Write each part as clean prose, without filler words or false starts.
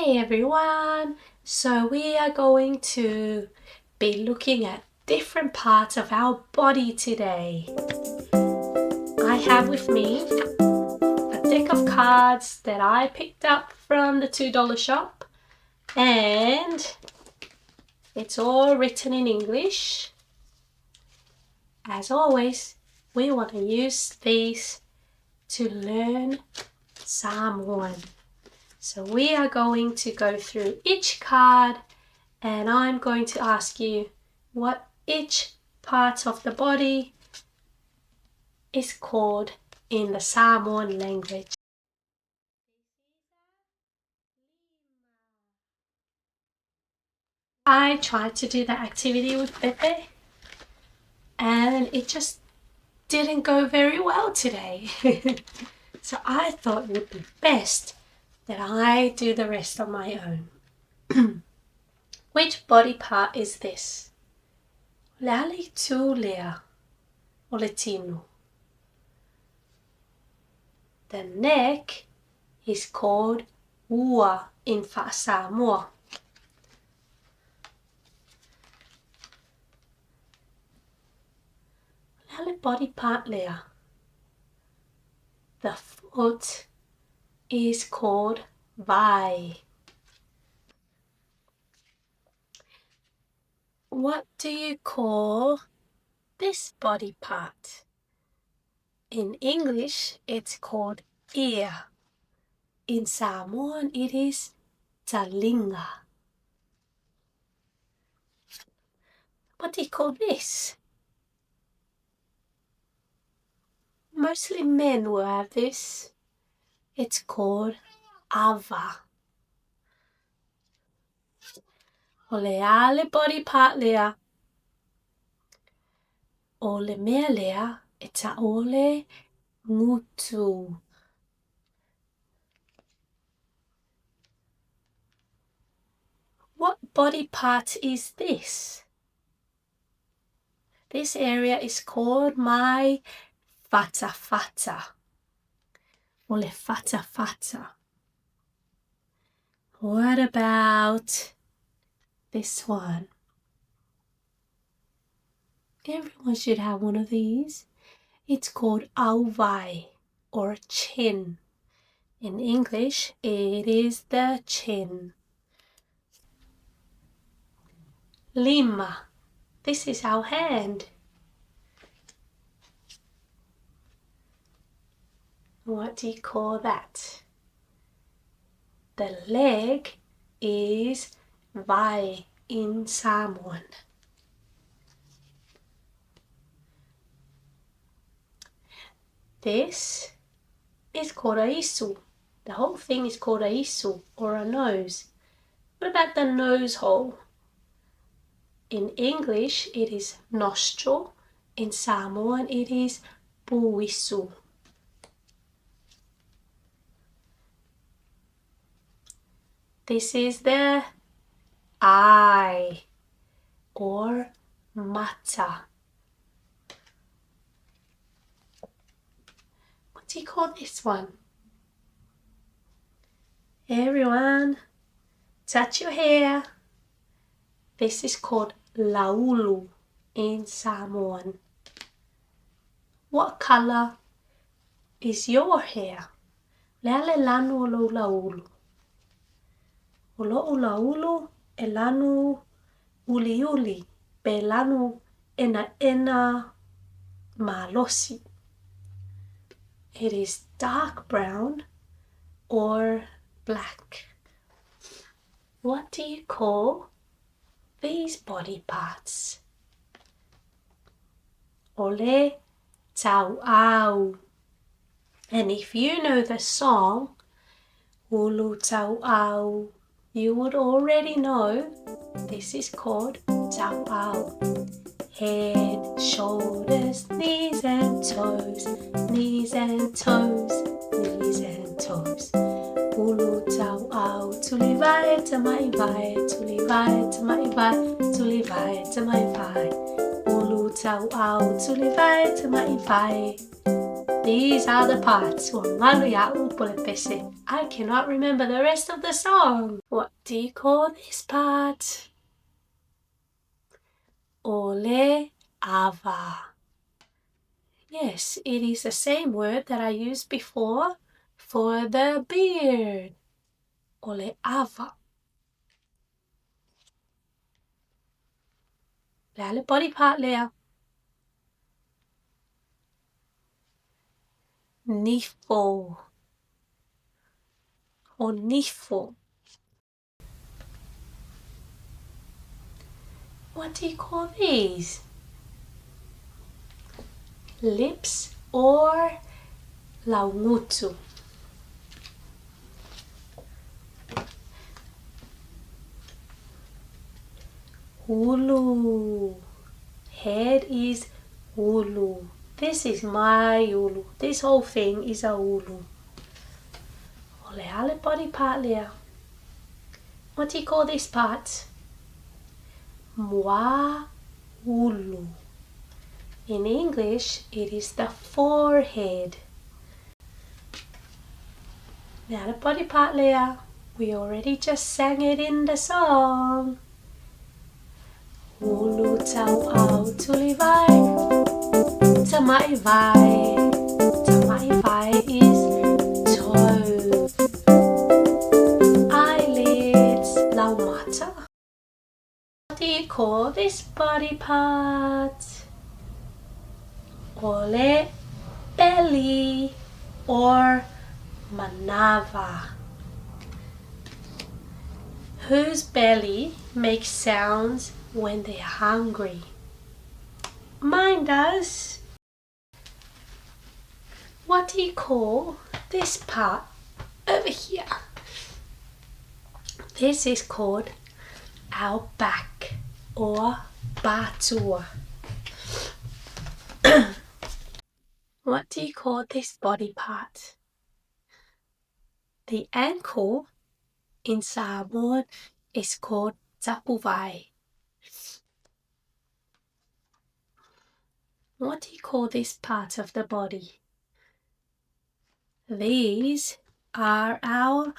Hey everyone! So we are going to be looking at different parts of our body today. I have with me a deck of cards that I picked up from the $2 shop, and it's all written in English. As always, we want to use these to learn Samoan. So we are going to go through each card, and I'm going to ask you what each part of the body is called in the Samoan language. I tried to do that activity with Pepe, and it just didn't go very well today. So I thought it would be best that I do the rest on my own. Which body part is this? Lali tu lea o le tino. The neck is called ua in Samoa. Lali body part lea. The foot is called vai. What do you call this body part? In English, it's called ear. In Samoan, it is talinga. What do you call this? Mostly men will have this. It's called ava. O le ale body part lea, o le mea lea, e taole ngutu. What body part is this? This area is called my fatafata. O le fatafata. What about this one? Everyone should have one of these. It's called auwai, or chin. In English, it is the chin. Lima. This is our hand. What do you call that? The leg is vai in Samoan. This is called a isu. The whole thing is called a isu, or a nose. What about the nose hole? In English, it is nostril. In Samoan, it is puisu. This is the eye, or mata. What do you call this one? Everyone, touch your hair. This is called laulu in Samoan. What color is your hair? Leale lanu o lo laulu. O lo laulu e lanu uli uli, be lanu ena malosi. It is dark brown or black. What do you call these body parts? Ole tau au. And if you know the song Ulu tau au, you would already know this is called tau au. Head, shoulders, knees and toes, knees and toes, knees and toes. Ulu tau au, tuli vai te mai vai, tuli vai te mai vai, tuli vai te mai vai. Ulu tau au, tuli vai te mai vai. These are the parts. I cannot remember the rest of the song. What do you call this part? Ole ava. Yes, it is the same word that I used before for the beard. Ole ava. Lale body part lea. Nifo. Or nifo. What do you call these? Lips or laungutu? Ulu. Head is ulu. This is my ulu. This whole thing is a ulu. Ole ale body part lea. What do you call this part? Mua ulu. In English, it is the forehead. Now the body part lea. We already just sang it in the song. Ulu tau au tuli vai. Tamai vai. Tamai vai is toe. Eyelids. Laumata. What do you call this body part? Ole belly or manava. Whose belly makes sounds when they're hungry? Mine does. What do you call this part over here? This is called our back or batua. What do you call this body part? The ankle in Samoan is called tapuvai. What do you call this part of the body? These are our,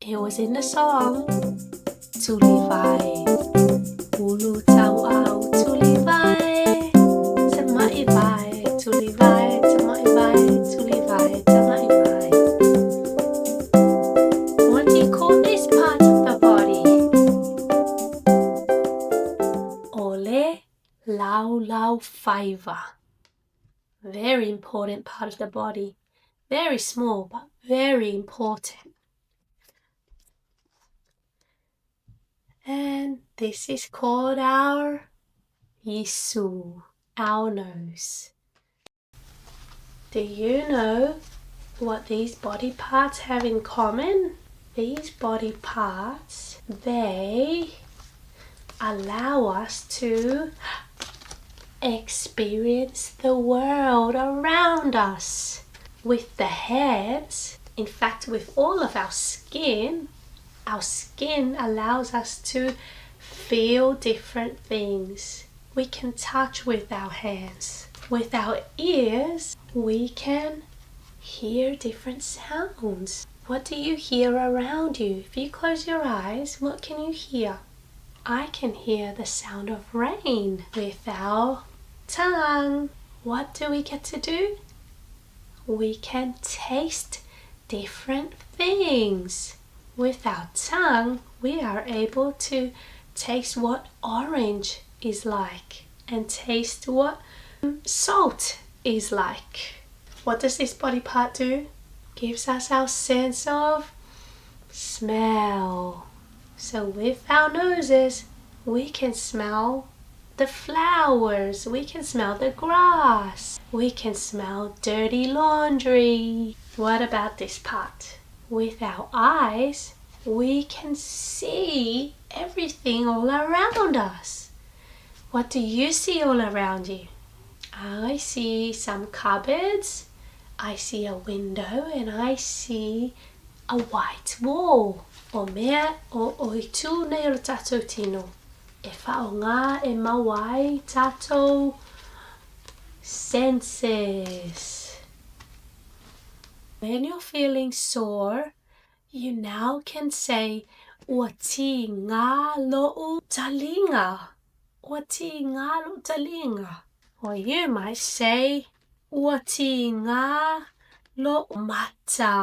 it was in the song, tulivai. Ulu tau au tulivai. Tamai vai, tulivai, tamai vai, tulivai, tamai vai. What do you call this part of the body? Ole lau lau faiva. Very important part of the body. Very small, but very important. And this is called our isu, our nose. Do you know what these body parts have in common? These body parts, they allow us to experience the world around us. With the hands, in fact with all of our skin allows us to feel different things. We can touch with our hands. With our ears, we can hear different sounds. What do you hear around you? If you close your eyes, what can you hear? I can hear the sound of rain. With our tongue, what do we get to do? We can taste different things. With our tongue, we are able to taste what orange is like and taste what salt is like. What does this body part do? Gives us our sense of smell. So with our noses, we can smell the flowers, we can smell the grass, we can smell dirty laundry. What about this part? With our eyes, we can see everything all around us. What do you see all around you? I see some cupboards, I see a window, and I see a white wall. O mea o I tū nei o tātou tino. E whaonga e mawai tātou senses. When you're feeling sore, you now can say, ua ti ngā lo'u talinga. Ua ti ngā lo'u talinga. Or you might say, ua ti ngā lo'u mata.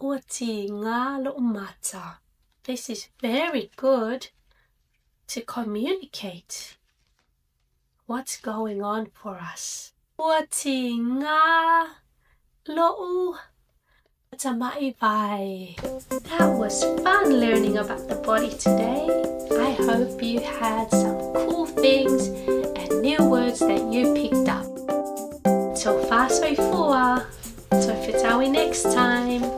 Ua ti ngā lo'u mata. This is very good to communicate what's going on for us. Ua ti ngā lo'u tamai vai. That was fun learning about the body today. I hope you had some cool things and new words that you picked up. So far so fua. So for next time.